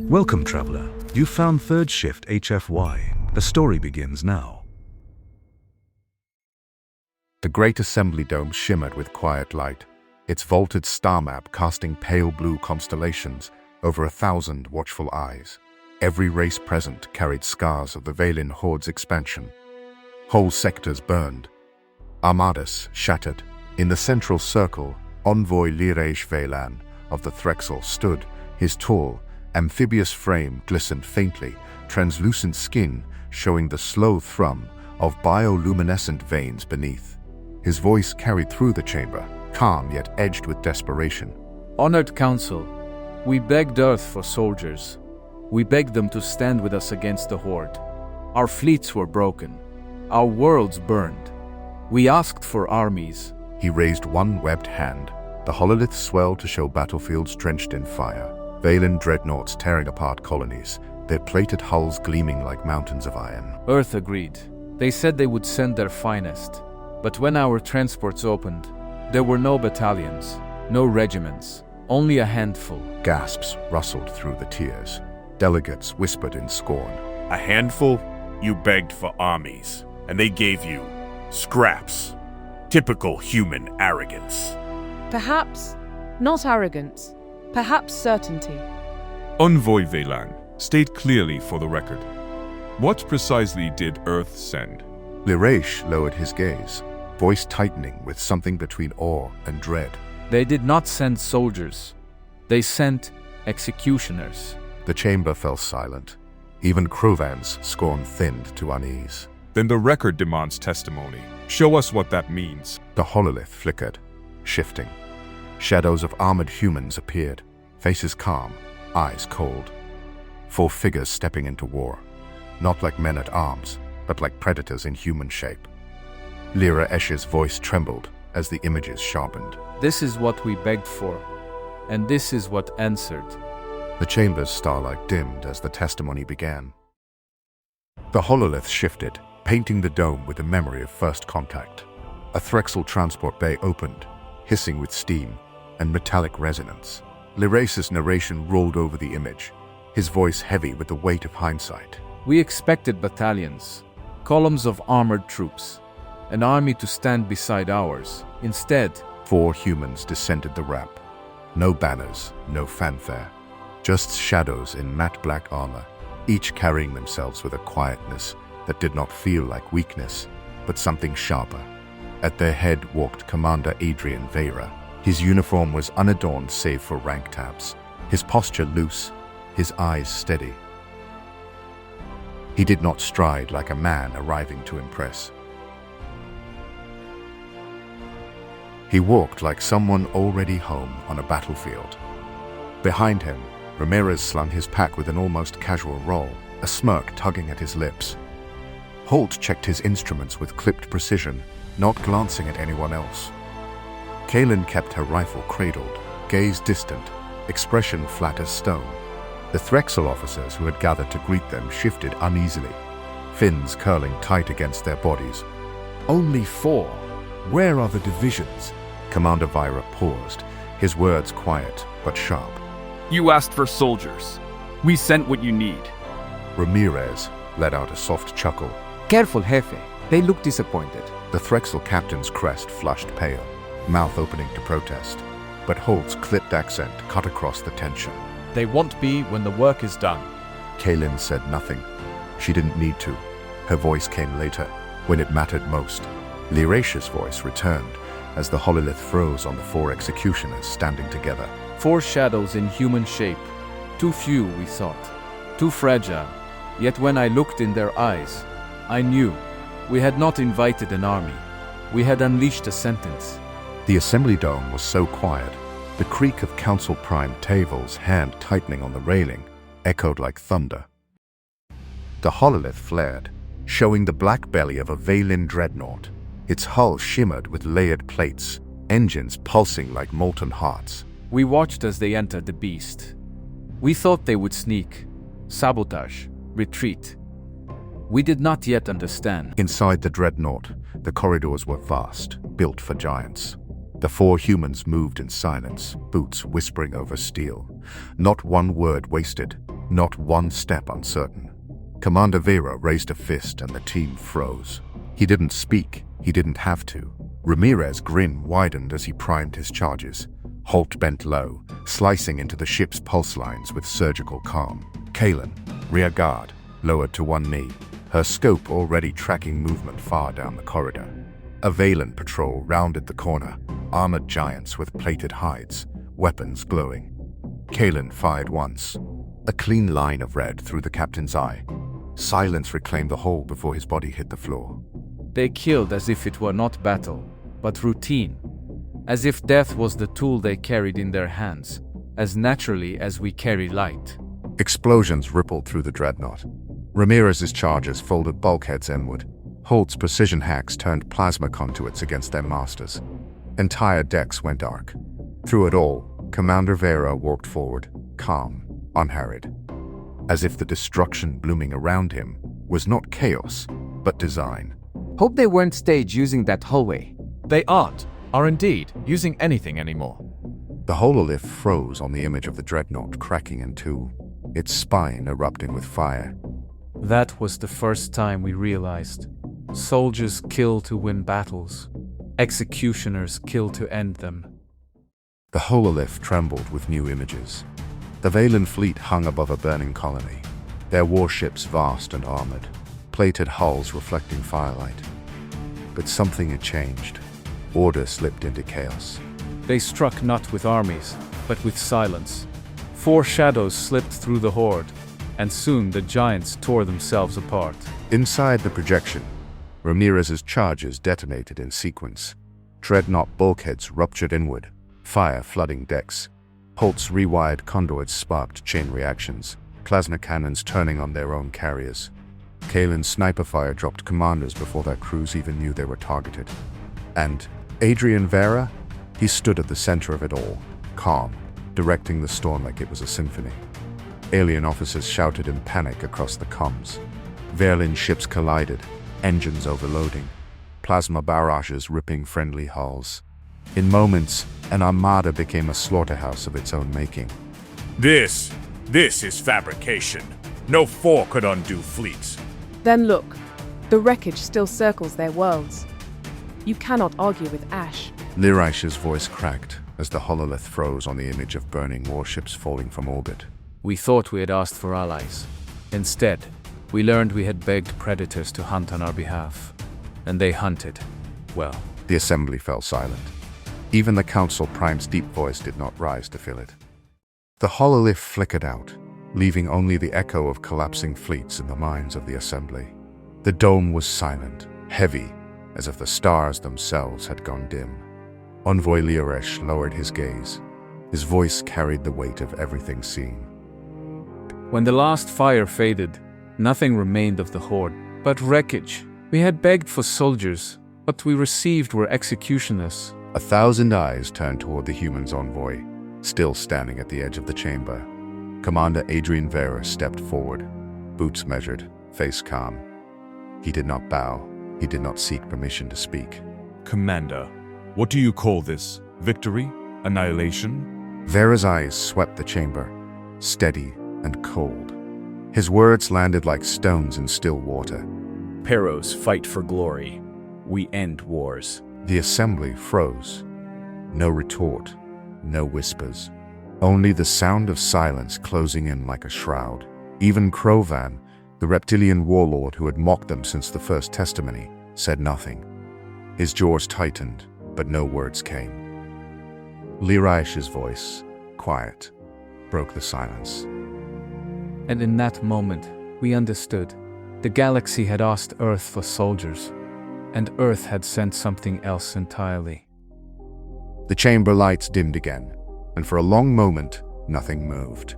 Welcome, traveler. You found third shift HFY. The story begins now. The great assembly dome shimmered with quiet light, its vaulted star map casting pale blue constellations over 1,000 watchful eyes. Every race present carried scars of the Velen Horde's expansion. Whole sectors burned, armadas shattered. In the central circle, envoy Veyra of the Threxel stood, his tall, amphibious frame glistened faintly, translucent skin showing the slow thrum of bioluminescent veins beneath. His voice carried through the chamber, calm yet edged with desperation. Honored Council, we begged Earth for soldiers. We begged them to stand with us against the Horde. Our fleets were broken. Our worlds burned. We asked for armies. He raised one webbed hand. The hololith swelled to show battlefields drenched in fire. Velen dreadnoughts tearing apart colonies, their plated hulls gleaming like mountains of iron. Earth agreed. They said they would send their finest. But when our transports opened, there were no battalions, no regiments, only a handful. Gasps rustled through the tiers. Delegates whispered in scorn. A handful? You begged for armies, and they gave you scraps. Typical human arrogance. Perhaps not arrogance, perhaps certainty. Envoy Veyra, state clearly for the record. What precisely did Earth send? Liraish lowered his gaze, voice tightening with something between awe and dread. They did not send soldiers. They sent executioners. The chamber fell silent. Even Crovan's scorn thinned to unease. Then the record demands testimony. Show us what that means. The hololith flickered, shifting. Shadows of armored humans appeared, faces calm, eyes cold. 4 figures stepping into war, not like men at arms, but like predators in human shape. Lyra Esh's voice trembled as the images sharpened. This is what we begged for, and this is what answered. The chamber's starlight dimmed as the testimony began. The hololith shifted, painting the dome with the memory of first contact. A Threxel transport bay opened, hissing with steam and metallic resonance. Lyrais's narration rolled over the image, his voice heavy with the weight of hindsight. We expected battalions, columns of armored troops, an army to stand beside ours. Instead, 4 humans descended the ramp. No banners, no fanfare. Just shadows in matte black armor, each carrying themselves with a quietness that did not feel like weakness, but something sharper. At their head walked Commander Adrian Veyra. His uniform was unadorned save for rank tabs, his posture loose, his eyes steady. He did not stride like a man arriving to impress. He walked like someone already home on a battlefield. Behind him, Ramirez slung his pack with an almost casual roll, a smirk tugging at his lips. Holt checked his instruments with clipped precision, not glancing at anyone else. Kaelin kept her rifle cradled, gaze distant, expression flat as stone. The Threxel officers who had gathered to greet them shifted uneasily, fins curling tight against their bodies. Only 4. Where are the divisions? Commander Veyra paused, his words quiet but sharp. You asked for soldiers. We sent what you need. Ramirez let out a soft chuckle. Careful, Jefe. They look disappointed. The Threxel captain's crest flushed pale, mouth opening to protest. But Holt's clipped accent cut across the tension. They won't be when the work is done. Kaelin said nothing. She didn't need to. Her voice came later, when it mattered most. Lyraish's voice returned as the hololith froze on the 4 executioners standing together. 4 shadows in human shape. Too few, we thought. Too fragile. Yet when I looked in their eyes, I knew. We had not invited an army. We had unleashed a sentence. The assembly dome was so quiet, the creak of Council Prime Tavel's hand tightening on the railing echoed like thunder. The hololith flared, showing the black belly of a Velen Dreadnought. Its hull shimmered with layered plates, engines pulsing like molten hearts. We watched as they entered the beast. We thought they would sneak, sabotage, retreat. We did not yet understand. Inside the Dreadnought, the corridors were vast, built for giants. The 4 humans moved in silence, boots whispering over steel. Not one word wasted, not one step uncertain. Commander Veyra raised a fist and the team froze. He didn't speak, he didn't have to. Ramirez's grin widened as he primed his charges. Holt bent low, slicing into the ship's pulse lines with surgical calm. Kaelin, rear guard, lowered to one knee, her scope already tracking movement far down the corridor. A Velen patrol rounded the corner, armored giants with plated hides, weapons glowing. Kaelin fired once. A clean line of red through the captain's eye. Silence reclaimed the hole before his body hit the floor. They killed as if it were not battle, but routine. As if death was the tool they carried in their hands, as naturally as we carry light. Explosions rippled through the Dreadnought. Ramirez's charges folded bulkheads inward. Holt's precision hacks turned plasma conduits against their masters. Entire decks went dark. Through it all, Commander Veyra walked forward, calm, unharried. As if the destruction blooming around him was not chaos, but design. Hope they weren't staged using that hallway. They aren't, are indeed, using anything anymore. The hololift froze on the image of the Dreadnought cracking in two, its spine erupting with fire. That was the first time we realized. Soldiers kill to win battles. Executioners kill to end them. The hololift trembled with new images. The Velen fleet hung above a burning colony, their warships vast and armored, plated hulls reflecting firelight. But something had changed. Order slipped into chaos. They struck not with armies, but with silence. 4 shadows slipped through the horde, and soon the giants tore themselves apart. Inside the projection, Ramirez's charges detonated in sequence. Dreadnought bulkheads ruptured inward, fire flooding decks. Holt's rewired conduits sparked chain reactions, plasma cannons turning on their own carriers. Kaelin's sniper fire dropped commanders before their crews even knew they were targeted. And Adrian Veyra? He stood at the center of it all, calm, directing the storm like it was a symphony. Alien officers shouted in panic across the comms. Velen ships collided, engines overloading, plasma barrages ripping friendly hulls. In moments, an armada became a slaughterhouse of its own making. This is fabrication. No four could undo fleets. Then look, the wreckage still circles their worlds. You cannot argue with ash. Liraich's voice cracked as the hololith froze on the image of burning warships falling from orbit. We thought we had asked for allies. Instead, we learned we had begged predators to hunt on our behalf. And they hunted. Well. The assembly fell silent. Even the Council Prime's deep voice did not rise to fill it. The hololift flickered out, leaving only the echo of collapsing fleets in the minds of the assembly. The dome was silent, heavy, as if the stars themselves had gone dim. Envoy Liraich lowered his gaze. His voice carried the weight of everything seen. When the last fire faded, nothing remained of the horde, but wreckage. We had begged for soldiers. What we received were executioners. 1,000 eyes turned toward the human's envoy, still standing at the edge of the chamber. Commander Adrian Veyra stepped forward, boots measured, face calm. He did not bow. He did not seek permission to speak. Commander, what do you call this? Victory? Annihilation? Veyra's eyes swept the chamber, steady and cold. His words landed like stones in still water. Perros fight for glory. We end wars. The assembly froze. No retort, no whispers. Only the sound of silence closing in like a shroud. Even Krovan, the reptilian warlord who had mocked them since the first testimony, said nothing. His jaws tightened, but no words came. Liraich's voice, quiet, broke the silence. And in that moment, we understood. The galaxy had asked Earth for soldiers, and Earth had sent something else entirely. The chamber lights dimmed again, and for a long moment, nothing moved.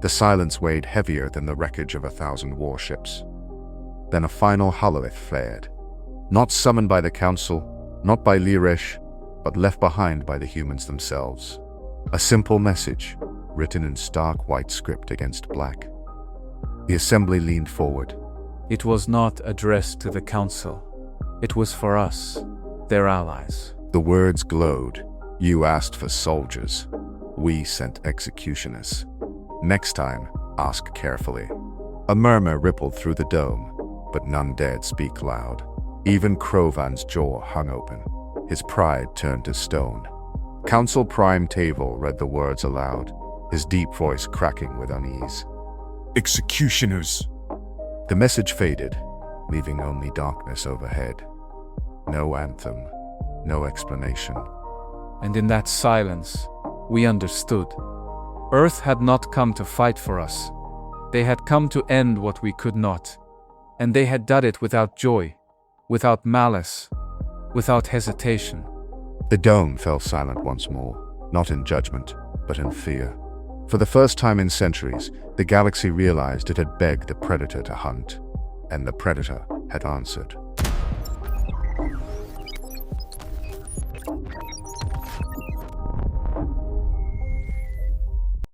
The silence weighed heavier than the wreckage of 1,000 warships. Then a final hololith flared. Not summoned by the Council, not by Liraich, but left behind by the humans themselves. A simple message, written in stark white script against black. The assembly leaned forward. It was not addressed to the Council. It was for us, their allies. The words glowed. You asked for soldiers. We sent executioners. Next time, Ask carefully. A murmur rippled through the dome, but none dared speak loud. Even Krovan's jaw hung open. His pride turned to stone. Council Prime Table read the words aloud, his deep voice cracking with unease. Executioners. The message faded, leaving only darkness overhead. No anthem, no explanation. And in that silence, we understood. Earth had not come to fight for us. They had come to end what we could not. And they had done it without joy, without malice, without hesitation. The dome fell silent once more, not in judgment, but in fear. For the first time in centuries, the galaxy realized it had begged the Predator to hunt, and the Predator had answered.